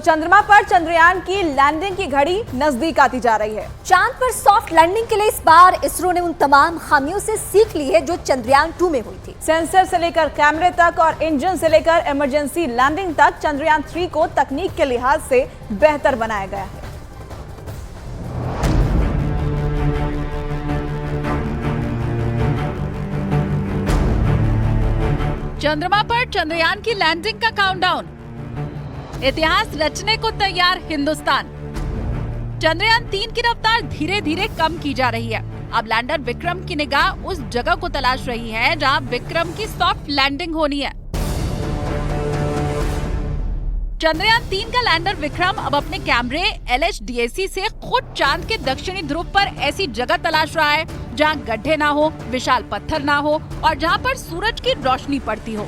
चंद्रमा पर चंद्रयान की लैंडिंग की घड़ी नजदीक आती जा रही है। चांद पर सॉफ्ट लैंडिंग के लिए इस बार इसरो ने उन तमाम खामियों से सीख ली है जो चंद्रयान 2 में हुई थी। सेंसर से लेकर कैमरे तक और इंजन से लेकर इमरजेंसी लैंडिंग तक चंद्रयान 3 को तकनीक के लिहाज से बेहतर बनाया गया है। चंद्रमा पर चंद्रयान की लैंडिंग का काउंटडाउन, इतिहास रचने को तैयार हिंदुस्तान। चंद्रयान 3 की रफ्तार धीरे धीरे कम की जा रही है। अब लैंडर विक्रम की निगाह उस जगह को तलाश रही है जहां विक्रम की सॉफ्ट लैंडिंग होनी है। चंद्रयान 3 का लैंडर विक्रम अब अपने कैमरे LHDAC से खुद चांद के दक्षिणी ध्रुव पर ऐसी जगह तलाश रहा है जहां गड्ढे ना हो, विशाल पत्थर ना हो और जहां पर सूरज की रोशनी पड़ती हो।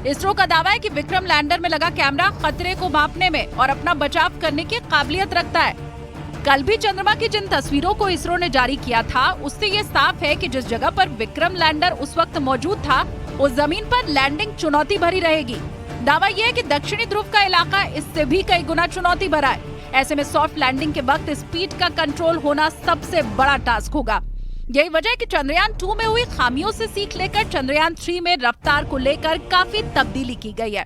इसरो का दावा है कि विक्रम लैंडर में लगा कैमरा खतरे को मापने में और अपना बचाव करने की काबिलियत रखता है। कल भी चंद्रमा की जिन तस्वीरों को इसरो ने जारी किया था उससे ये साफ है कि जिस जगह पर विक्रम लैंडर उस वक्त मौजूद था उस जमीन पर लैंडिंग चुनौती भरी रहेगी। दावा यह है कि दक्षिणी ध्रुव का इलाका इससे भी कई गुना चुनौती भरा है। ऐसे में सॉफ्ट लैंडिंग के वक्त स्पीड का कंट्रोल होना सबसे बड़ा टास्क होगा। यही वजह है कि चंद्रयान 2 में हुई खामियों से सीख लेकर चंद्रयान 3 में रफ्तार को लेकर काफी तब्दीली की गई है।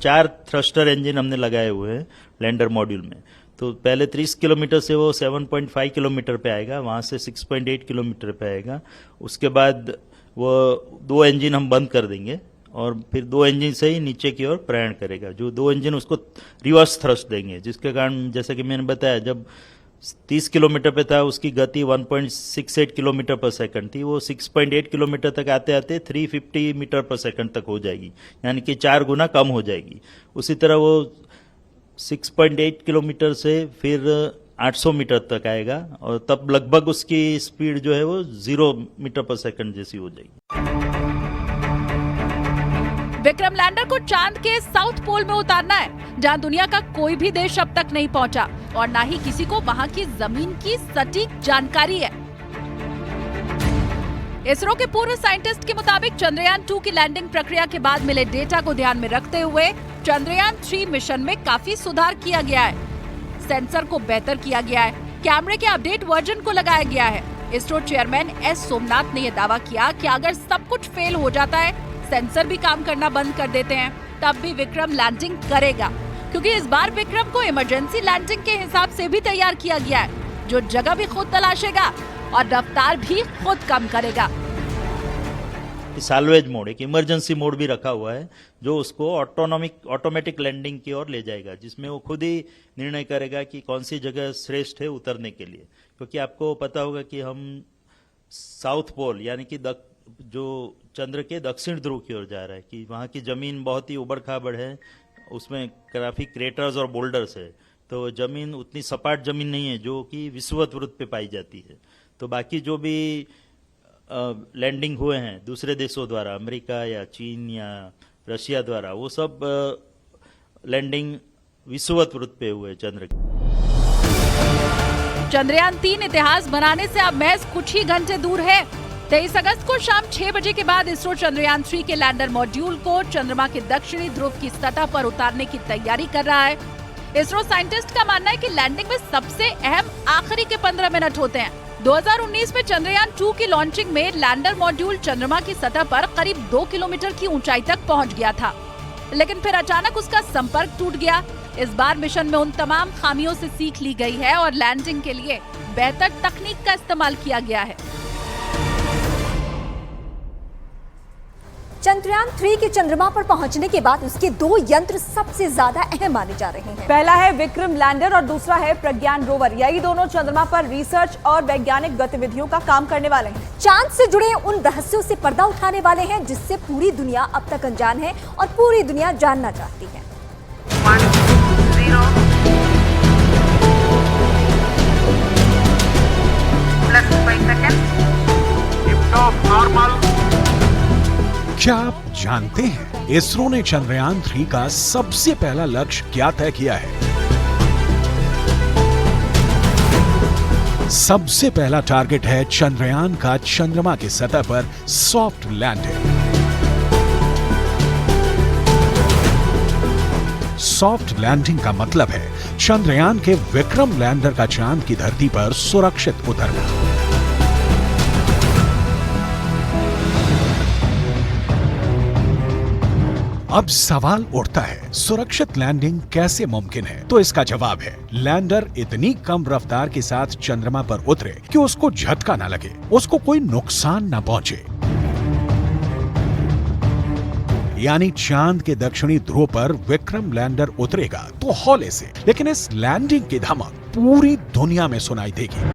4 थ्रस्टर इंजन हमने लगाए हुए हैं लैंडर मॉड्यूल में। तो पहले 30 किलोमीटर से वो 7.5 किलोमीटर पे आएगा, वहां से 6.8 किलोमीटर पे आएगा। उसके बाद वो 2 इंजन हम बंद कर देंगे और फिर 2 इंजन से ही नीचे की ओर प्रयाण करेगा। जो 2 इंजन उसको रिवर्स थ्रस्ट देंगे, जिसके कारण जैसा कि मैंने बताया जब 30 किलोमीटर पे था उसकी गति 1.68 किलोमीटर पर सेकंड थी, वो 6.8 किलोमीटर तक आते आते 350 मीटर पर सेकंड तक हो जाएगी, यानी कि 4 गुना कम हो जाएगी। उसी तरह वो 6.8 किलोमीटर से फिर 800 मीटर तक आएगा और तब लगभग उसकी स्पीड जो है वो 0 मीटर पर सेकंड जैसी हो जाएगी। विक्रम लैंडर को चांद के साउथ पोल में उतारना है जहां दुनिया का कोई भी देश अब तक नहीं पहुंचा और ना ही किसी को वहां की जमीन की सटीक जानकारी है। इसरो के पूर्व साइंटिस्ट के मुताबिक चंद्रयान 2 की लैंडिंग प्रक्रिया के बाद मिले डेटा को ध्यान में रखते हुए चंद्रयान 3 मिशन में काफी सुधार किया गया है। सेंसर को बेहतर किया गया है, कैमरे के अपडेट वर्जन को लगाया गया है। इसरो चेयरमैन S सोमनाथ ने यह दावा किया कि अगर सब कुछ फेल हो जाता है, सेंसर भी काम करना बंद कर देते हैं, तब भी विक्रम लैंडिंग करेगा, क्योंकि इस बार विक्रम को इमरजेंसी लैंडिंग के हिसाब से भी तैयार किया गया है, जो जगह भी खुद तलाशेगा और रफ्तार भी खुद कम करेगा। साल्वेज मोड, एक इमरजेंसी मोड भी रखा हुआ है जो उसको ऑटोमेटिक लैंडिंग की ओर ले जाएगा, जिसमें वो खुद ही निर्णय करेगा कि कौन सी जगह श्रेष्ठ है उतरने के लिए। क्योंकि आपको पता होगा कि हम साउथ पोल यानी कि जो चंद्र के दक्षिण ध्रुव की ओर जा रहा है, कि वहाँ की जमीन बहुत ही उबड़ खाबड़ है, उसमें काफी क्रेटर्स और बोल्डर्स है, तो जमीन उतनी सपाट जमीन नहीं है जो कि विषुवत वृत्त पे पाई जाती है। तो बाकी जो भी लैंडिंग हुए हैं दूसरे देशों द्वारा, अमेरिका या चीन या रशिया द्वारा, वो सब लैंडिंग विषुवत वृत्त पे हुए चंद्र के। चंद्रयान 3 इतिहास बनाने से अब महज कुछ ही घंटे दूर है। 23 अगस्त को शाम 6 बजे के बाद इसरो चंद्रयान 3 के लैंडर मॉड्यूल को चंद्रमा के दक्षिणी ध्रुव की सतह पर उतारने की तैयारी कर रहा है। इसरो साइंटिस्ट का मानना है कि लैंडिंग में सबसे अहम आखिरी के 15 मिनट होते हैं। 2019 में चंद्रयान 2 की लॉन्चिंग में लैंडर मॉड्यूल चंद्रमा की सतह पर करीब 2 किलोमीटर की ऊंचाई तक पहुंच गया था, लेकिन फिर अचानक उसका संपर्क टूट गया। इस बार मिशन में उन तमाम खामियों से सीख ली गई है और लैंडिंग के लिए बेहतर तकनीक का इस्तेमाल किया गया है। चंद्रयान 3 के चंद्रमा पर पहुंचने के बाद उसके 2 यंत्र सबसे ज्यादा अहम माने जा रहे हैं। पहला है विक्रम लैंडर और दूसरा है प्रज्ञान रोवर। यही दोनों चंद्रमा पर रिसर्च और वैज्ञानिक गतिविधियों का काम करने वाले हैं। चांद से जुड़े उन रहस्यों से पर्दा उठाने वाले हैं जिससे पूरी दुनिया अब तक अनजान है और पूरी दुनिया जानना चाहती है। 1 0 +5 seconds. Lift off normal. क्या आप जानते हैं इसरो ने चंद्रयान 3 का सबसे पहला लक्ष्य क्या तय किया है? सबसे पहला टारगेट है चंद्रयान का चंद्रमा की सतह पर सॉफ्ट लैंडिंग। सॉफ्ट लैंडिंग का मतलब है चंद्रयान के विक्रम लैंडर का चांद की धरती पर सुरक्षित उतरना। अब सवाल उठता है, सुरक्षित लैंडिंग कैसे मुमकिन है? तो इसका जवाब है, लैंडर इतनी कम रफ्तार के साथ चंद्रमा पर उतरे कि उसको झटका ना लगे, उसको कोई नुकसान ना पहुंचे। यानी चांद के दक्षिणी ध्रुव पर विक्रम लैंडर उतरेगा तो हौले से, लेकिन इस लैंडिंग की धमक पूरी दुनिया में सुनाई देगी।